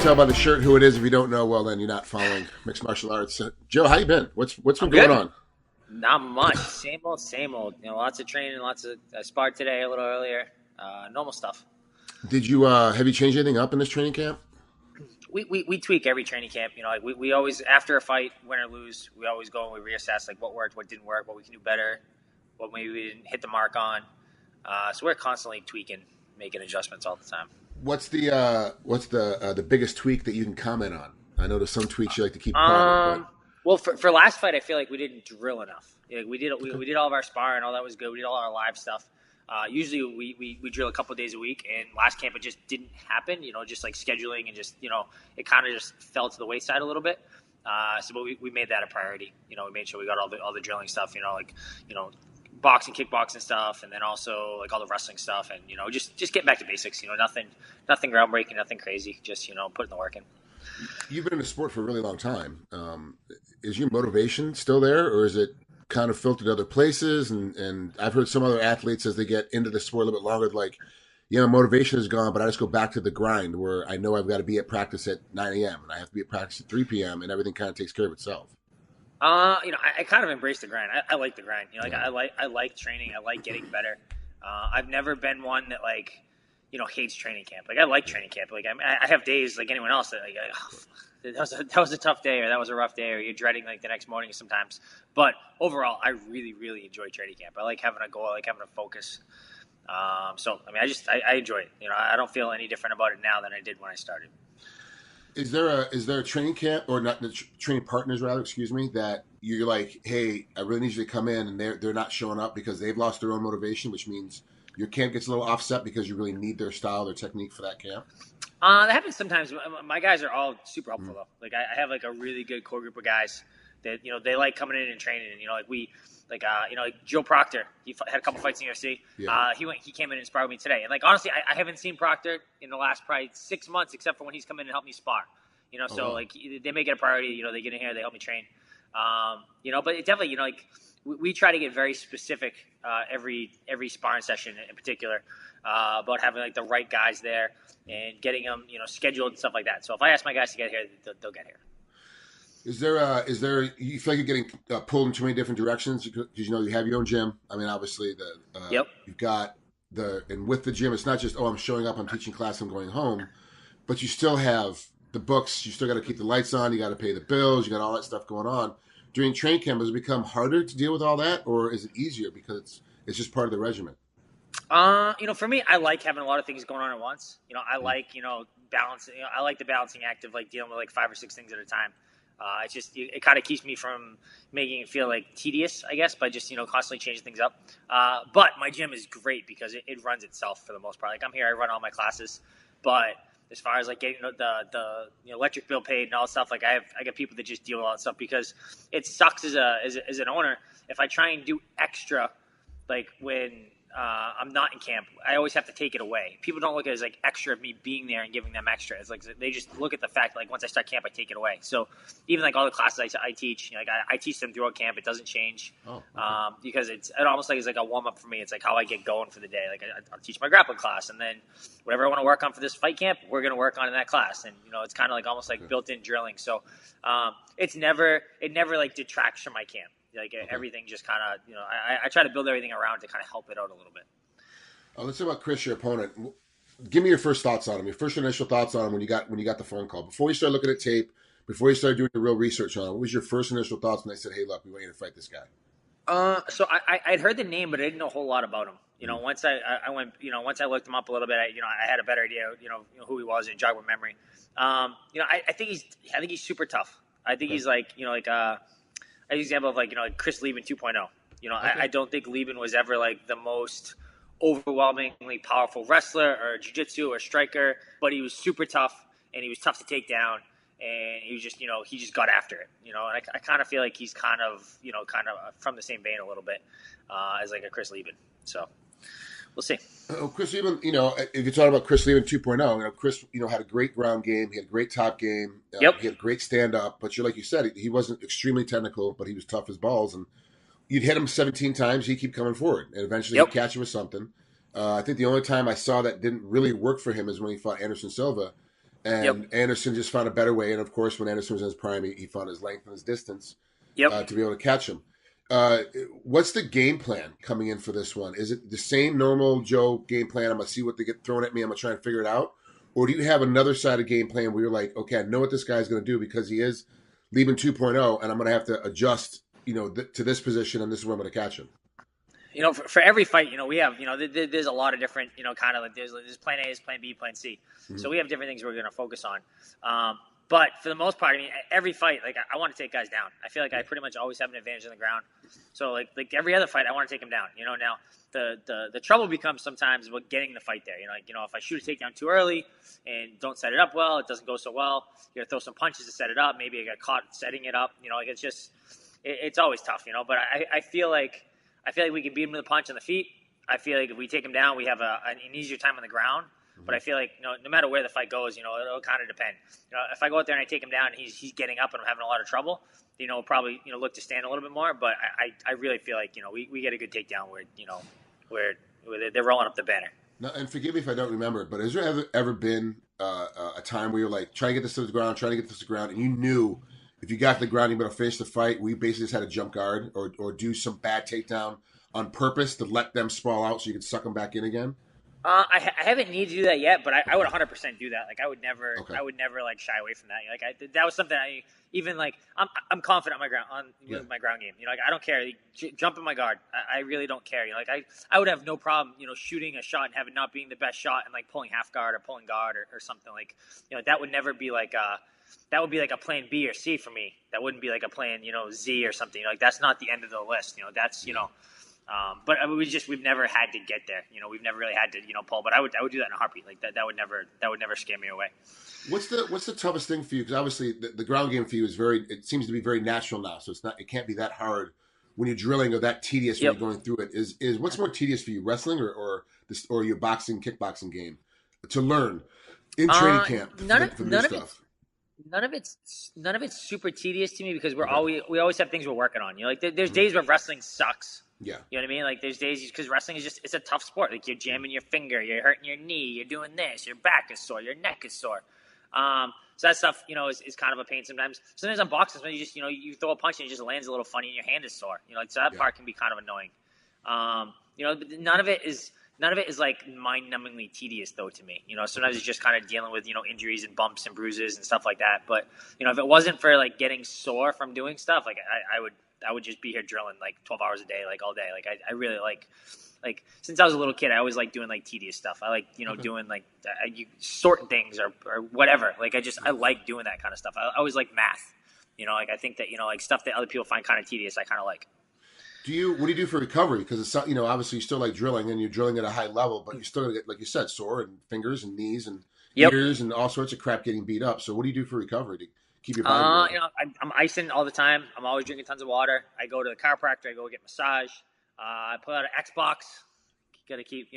tell by the shirt who it is. If you don't know, well, then you're not following mixed martial arts. Joe, how you been? What's been going on? Not much. Same old, same old. Lots of training, lots of. I sparred today a little earlier. Normal stuff. Did you have you changed anything up in this training camp? We tweak every training camp. We always, after a fight, win or lose, we always go and we reassess what worked, what didn't work, what we can do better, what maybe we didn't hit the mark on. So we're constantly tweaking, making adjustments all the time. What's the biggest tweak that you can comment on? I know there's some tweaks you like to keep private. Well, for last fight, I feel like we didn't drill enough. We did all of our sparring, all that was good. We did all our live stuff. Usually we drill a couple of days a week, and last camp it just didn't happen. Just like scheduling and just it kind of just fell to the wayside a little bit. But we made that a priority. We made sure we got all the drilling stuff. Boxing, kickboxing stuff, and then also like all the wrestling stuff, and just getting back to basics. Nothing groundbreaking, nothing crazy. Just putting the work in. You've been in the sport for a really long time. Is your motivation still there, or is it kind of filtered other places? And I've heard some other athletes as they get into the sport a little bit longer, like, motivation is gone, but I just go back to the grind where I know I've got to be at practice at 9 a.m. and I have to be at practice at 3 p.m. and everything kind of takes care of itself. I kind of embrace the grind. I like the grind. I like training. I like getting better. I've never been one that hates training camp. I like training camp. I have days like anyone else that that was a tough day, or that was a rough day, or you're dreading the next morning sometimes. But overall, I really, really enjoy training camp. I like having a goal. I like having a focus. I enjoy it. I don't feel any different about it now than I did when I started. Is there a training camp, or not training partners rather, excuse me, that you're like, hey, I really need you to come in, and they're not showing up because they've lost their own motivation, which means your camp gets a little offset because you really need their style, their technique for that camp? That happens sometimes. My guys are all super helpful though. I have a really good core group of guys that they like coming in and training, and Joe Proctor. He had a couple fights in UFC. Yeah. He came in and sparred with me today, and honestly, I haven't seen Proctor in the last probably 6 months, except for when he's come in and helped me spar. They make it a priority. They get in here, they help me train. But it definitely, we try to get very specific every sparring session in particular about having the right guys there and getting them scheduled and stuff like that. So if I ask my guys to get here, they'll get here. Is there you feel like you're getting pulled in too many different directions because you have your own gym? I mean, obviously Yep. You've got and with the gym, it's not just I'm showing up, I'm teaching class, I'm going home, but you still have the books, you still got to keep the lights on, you got to pay the bills, you got all that stuff going on. During training camp, has it become harder to deal with all that, or is it easier because it's just part of the regimen? For me, I like having a lot of things going on at once. I like, balancing. I like the balancing act of dealing with 5 or 6 things at a time. It kind of keeps me from making it feel tedious, I guess, by just constantly changing things up. But my gym is great because it runs itself for the most part. I'm here, I run all my classes, but as far as getting the electric bill paid and all that stuff, I got people that just deal with all that stuff because it sucks as an owner if I try and do extra when I'm not in camp. I always have to take it away. People don't look at it as extra of me being there and giving them extra. It's they just look at the fact once I start camp, I take it away. So even all the classes I teach, I teach them throughout camp. It doesn't change. Oh, okay. Because it's almost it's a warm up for me. It's how I get going for the day. I'll teach my grappling class, and then whatever I want to work on for this fight camp, we're going to work on in that class. And it's kind of almost built in drilling. So it never detracts from my camp. Okay. Everything just kind of, I try to build everything around to kind of help it out a little bit. Let's talk about Chris, your opponent. Give me your first thoughts on him. Your first initial thoughts on him when you got the phone call. Before you started looking at tape, before you started doing the real research on him, what was your first initial thoughts when they said, "Hey, look, we want you to fight this guy"? So I'd heard the name, but I didn't know a whole lot about him. Once I went, once I looked him up a little bit, I had a better idea, who he was and jogged my memory. I think he's super tough. I think he's an example of Chris Leben 2.0. Okay. I don't think Leben was ever the most overwhelmingly powerful wrestler or jiu-jitsu or striker, but he was super tough and he was tough to take down, and he was just he just got after it. And I kind of feel like he's kind of from the same vein a little bit as a Chris Leben. So we'll see. Chris Leben, if you talk about Chris Leben 2.0, Chris, had a great ground game. He had a great top game. Yep. He had a great stand-up. But like you said, he wasn't extremely technical, but he was tough as balls. And you'd hit him 17 times, he'd ke'd coming forward. And eventually he'd catch you with something. I think the only time I saw that didn't really work for him is when he fought Anderson Silva. Yep. and Anderson just found a better way. And of course, when Anderson was in his prime, he found his length and his distance Yep. to be able to catch him. Uh, what's the game plan coming in for this one? Is it the same normal Joe game plan? I'm gonna see what they get thrown at me. I'm gonna try and figure it out, or do you have another side of game plan where you're like, okay, I know what this guy's gonna do because he is Leben 2.0, and I'm gonna have to adjust, to this position, and this is where I'm gonna catch him. For every fight, we have, there's a lot of different, kind of like there's plan A, there's plan B, plan C. Mm-hmm. So we have different things we're going to focus on. But for the most part, I mean, every fight, like I want to take guys down. I feel like I pretty much always have an advantage on the ground. So like every other fight, I want to take him down. Now the trouble becomes sometimes about getting the fight there. If I shoot a takedown too early and don't set it up well, it doesn't go so well. You got to throw some punches to set it up. Maybe I got caught setting it up. It's just it's always tough. But I feel like we can beat him with a punch on the feet. I feel like if we take him down, we have an easier time on the ground. But I feel like no matter where the fight goes, it'll kind of depend. If I go out there and I take him down and he's getting up and I'm having a lot of trouble, probably look to stand a little bit more. But I really feel like we get a good takedown where they're rolling up the banner. Now, and forgive me if I don't remember it, but has there ever been a time where you're like trying to get this to the ground, and you knew if you got to the ground, you're going to finish the fight? We basically just had a jump guard or do some bad takedown on purpose to let them sprawl out so you can suck them back in again? I haven't needed to do that yet, but I would 100% do that. Like I would never, Okay. I would never like shy away from that. That was something I'm confident on my ground my ground game. I don't care. Jump in my guard. I really don't care. I would have no problem, shooting a shot and have it not being the best shot and like pulling half guard or pulling guard or something that would never be like that would be like a plan B or C for me. That wouldn't be like a plan, Z or something. That's not the end of the list. That's. But we've never had to get there. We've never really had to, pull. But I would do that in a heartbeat. Like that would never scare me away. What's the toughest thing for you? Because obviously the ground game for you it seems to be very natural now. So it can't be that hard when you're drilling or that tedious when you're going through it. Is what's more tedious for you, wrestling or your boxing, kickboxing game to learn in training camp for new stuff? None of it's super tedious to me because we always have things we're working on. There's days where wrestling sucks. Yeah. You know what I mean? Like there's days because wrestling is it's a tough sport. Like you're jamming your finger, you're hurting your knee, you're doing this, your back is sore, your neck is sore. So that stuff, is kind of a pain sometimes. Sometimes on boxing, when you just, you throw a punch and it just lands a little funny and your hand is sore. So that part can be kind of annoying. None of it is like mind-numbingly tedious though to me. Sometimes it's just kind of dealing with, injuries and bumps and bruises and stuff like that. But, if it wasn't for like getting sore from doing stuff, like I would just be here drilling like 12 hours a day, like all day. Like I really like since I was a little kid, I always like doing like tedious stuff. I like, doing like you sorting things or whatever. Like I like doing that kind of stuff. I always like math, I think that, like stuff that other people find kind of tedious, I kind of like. What do you do for recovery? Because it's obviously you still like drilling and you're drilling at a high level, but you're still going to get, like you said, sore and fingers and knees and ears and all sorts of crap getting beat up. So what do you do for recovery to keep your body? I'm icing all the time. I'm always drinking tons of water. I go to the chiropractor. I go get massage. I pull out an Xbox. Got to keep,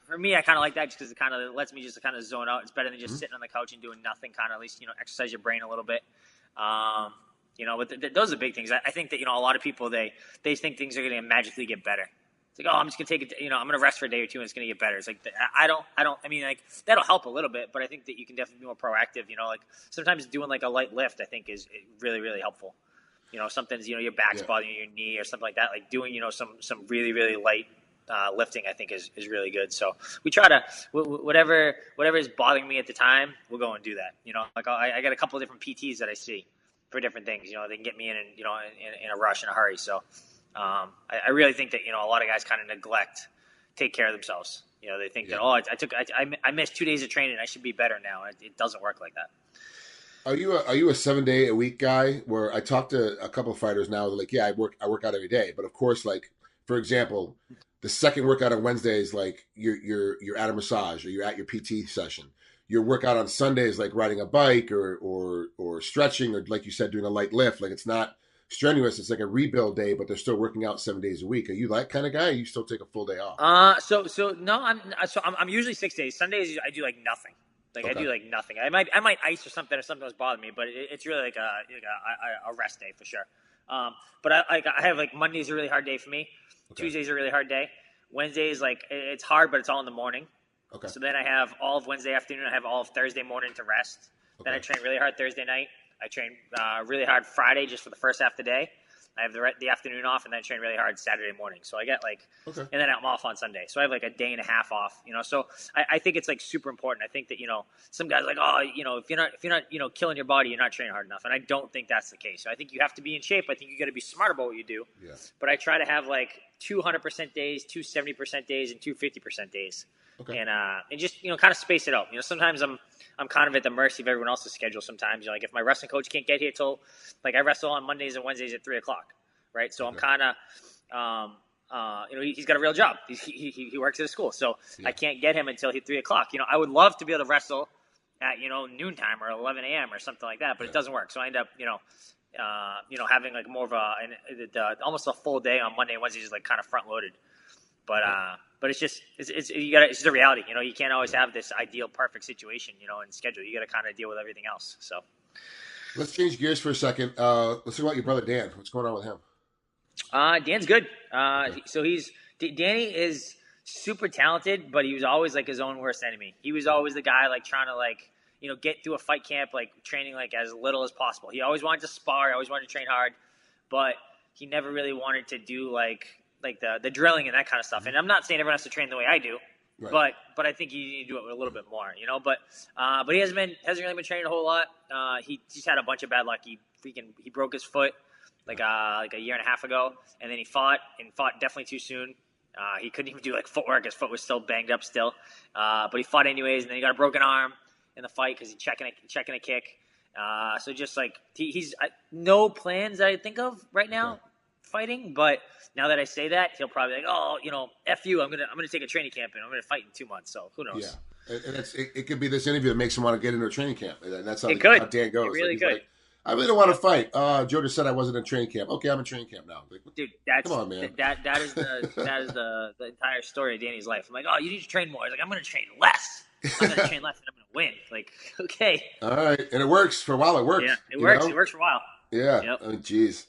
for me, I kind of like that just because it kind of lets me just kind of zone out. It's better than just sitting on the couch and doing nothing. Kind of at least exercise your brain a little bit. But those are big things. I think that a lot of people they think things are going to magically get better. It's like, I'm just going to take it. I'm going to rest for a day or two and it's going to get better. It's like I don't. I mean, like that'll help a little bit, but I think that you can definitely be more proactive. Like sometimes doing like a light lift, I think is really really helpful. Sometimes your back's bothering your knee or something like that. Like doing some really really light lifting, I think is really good. So we try to whatever is bothering me at the time, we'll go and do that. Like I got a couple of different PTs that I see for different things. They can get me in in a rush in a hurry. So I really think that a lot of guys kind of take care of themselves. They think that I missed 2 days of training, I should be better now. It doesn't work like that. Are you a 7 day a week guy? Where I talk to a couple of fighters now, they're like, I work out every day. But of course, like for example, the second workout on Wednesday is like you're at a massage or you're at your PT session. Your workout on Sunday is like riding a bike or stretching or like you said, doing a light lift. Like it's not strenuous. It's like a rebuild day, but they're still working out 7 days a week. Are you that kind of guy? Or you still take a full day off? So no, I'm usually 6 days. Sundays I do like nothing. I do like nothing. I might ice or something was bothering me, but it's really like a rest day for sure. But I have like Monday's a really hard day for me. Okay. Tuesday's a really hard day. Wednesday is like it's hard, but it's all in the morning. Okay. So then I have all of Wednesday afternoon. I have all of Thursday morning to rest. Okay. Then I train really hard Thursday night. I train really hard Friday just for the first half of the day. I have the afternoon off, and then I train really hard Saturday morning. So I get and then I'm off on Sunday. So I have like a day and a half off, So I think it's like super important. I think that, some guys are like, oh, if you're not, killing your body, you're not training hard enough. And I don't think that's the case. So I think you have to be in shape. I think you got to be smart about what you do. Yeah. But I try to have like 200% days, 270% days, and 250% days. Okay. And just, kind of space it out. Sometimes I'm kind of at the mercy of everyone else's schedule sometimes. Like if my wrestling coach can't get here till, like I wrestle on Mondays and Wednesdays at 3:00, right? So I'm kind of, he's got a real job. He works at a school. So I can't get him until 3:00. I would love to be able to wrestle at, noontime or 11 a.m. or something like that, but it doesn't work. So I end up, having like more of almost a full day on Monday and Wednesday is like kind of front loaded. But it's just it's the reality. You can't always have this ideal perfect situation, and schedule. You got to kind of deal with everything else. So let's change gears for a second. Let's talk about your brother Dan. What's going on with him? Dan's good. So Danny is super talented, but he was always like his own worst enemy. He was always the guy like trying to get through a fight camp, like training like as little as possible. He always wanted to spar, always wanted to train hard, but he never really wanted to do like the drilling and that kind of stuff. And I'm not saying everyone has to train the way I do, right. but I think you need to do it a little bit more, But he hasn't really been training a whole lot. He just had a bunch of bad luck. He broke his foot like a year and a half ago, and then he fought definitely too soon. He couldn't even do like footwork. His foot was still banged up still, but he fought anyways, and then he got a broken arm in the fight because he's checking a kick. So just like he's no plans that I think of right now fighting, but now that I say that, he'll probably be like, oh, F you, I'm gonna take a training camp and I'm gonna fight in 2 months. So who knows? Yeah, and it could be this interview that makes him want to get into a training camp, and that's how Dan goes. It really could. Like, I really don't want to fight. Joe just said I wasn't in training camp. Okay, I'm in training camp now. Like, dude, come on, man. That is the entire story of Danny's life. I'm like, oh, you need to train more. He's like, I'm going to train less. I'm going to train less and I'm going to win. Like, okay. All right, and it works for a while. It works. Yeah, it works. It works for a while. Yeah. Yep. Oh, jeez.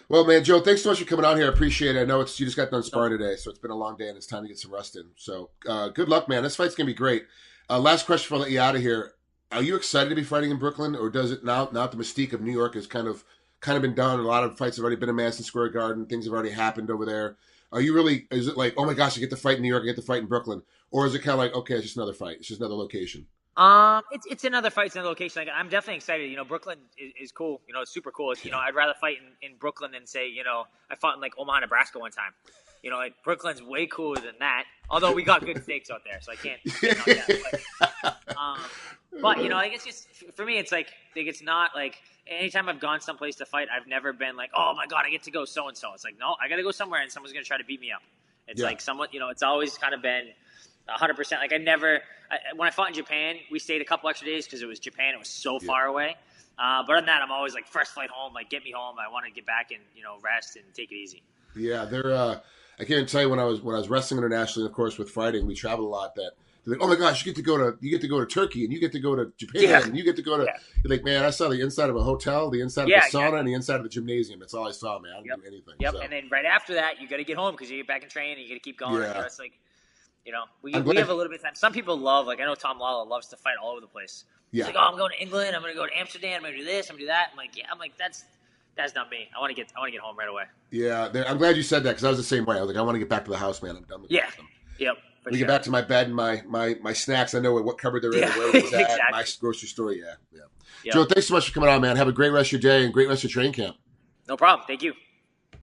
Well, man, Joe, thanks so much for coming out here. I appreciate it. I know you just got done sparring today, so it's been a long day and it's time to get some rest in. So, good luck, man. This fight's gonna be great. Last question before I let you out of here. Are you excited to be fighting in Brooklyn, or does it now the mystique of New York has kind of been done? A lot of fights have already been in Madison Square Garden. Things have already happened over there. Are you really? Is it like, oh my gosh, I get to fight in New York, I get to fight in Brooklyn, or is it kind of like, okay, it's just another fight, it's just another location? It's another fight, it's another location. Like, I'm definitely excited. Brooklyn is cool. It's super cool. I'd rather fight in Brooklyn than say, I fought in like Omaha, Nebraska one time. Like Brooklyn's way cooler than that. Although we got good steaks out there, so I can't say that. But like it's just for me, it's like it's not like anytime I've gone someplace to fight, I've never been like, oh my god, I get to go so and so. It's like, no, I got to go somewhere and someone's gonna try to beat me up. It's like someone, it's always kind of been 100%. Like when I fought in Japan, we stayed a couple extra days because it was Japan. It was so far away. But on that, I'm always like, first flight home, like get me home. I want to get back and rest and take it easy. Yeah, I can't tell you when I was wrestling internationally, of course, with fighting, we traveled a lot. That they're like, oh my gosh, you get to go to Turkey and you get to go to Japan and you get to go to. You're like, man, I saw the inside of a hotel, the inside of the sauna, and the inside of the gymnasium. That's all I saw, man. I didn't do anything. Yep. So. And then right after that, you got to get home because you get back in training and you got to keep going. Yeah. It's like, we have a little bit of time. Some people love, like I know Tom Lawler loves to fight all over the place. Yeah. He's like, oh, I'm going to England. I'm going to go to Amsterdam. I'm going to do this. I'm going to do that. I'm like, that's not me. I want to get home right away. Yeah, I'm glad you said that because I was the same way. I was like, I want to get back to the house, man. I'm done with them. Yep. We get back to my bed and my snacks. I know what cupboard they're in, where it's at, exactly. My grocery store. Yeah. Yep. Joe, thanks so much for coming on, man. Have a great rest of your day and great rest of your training camp. No problem. Thank you.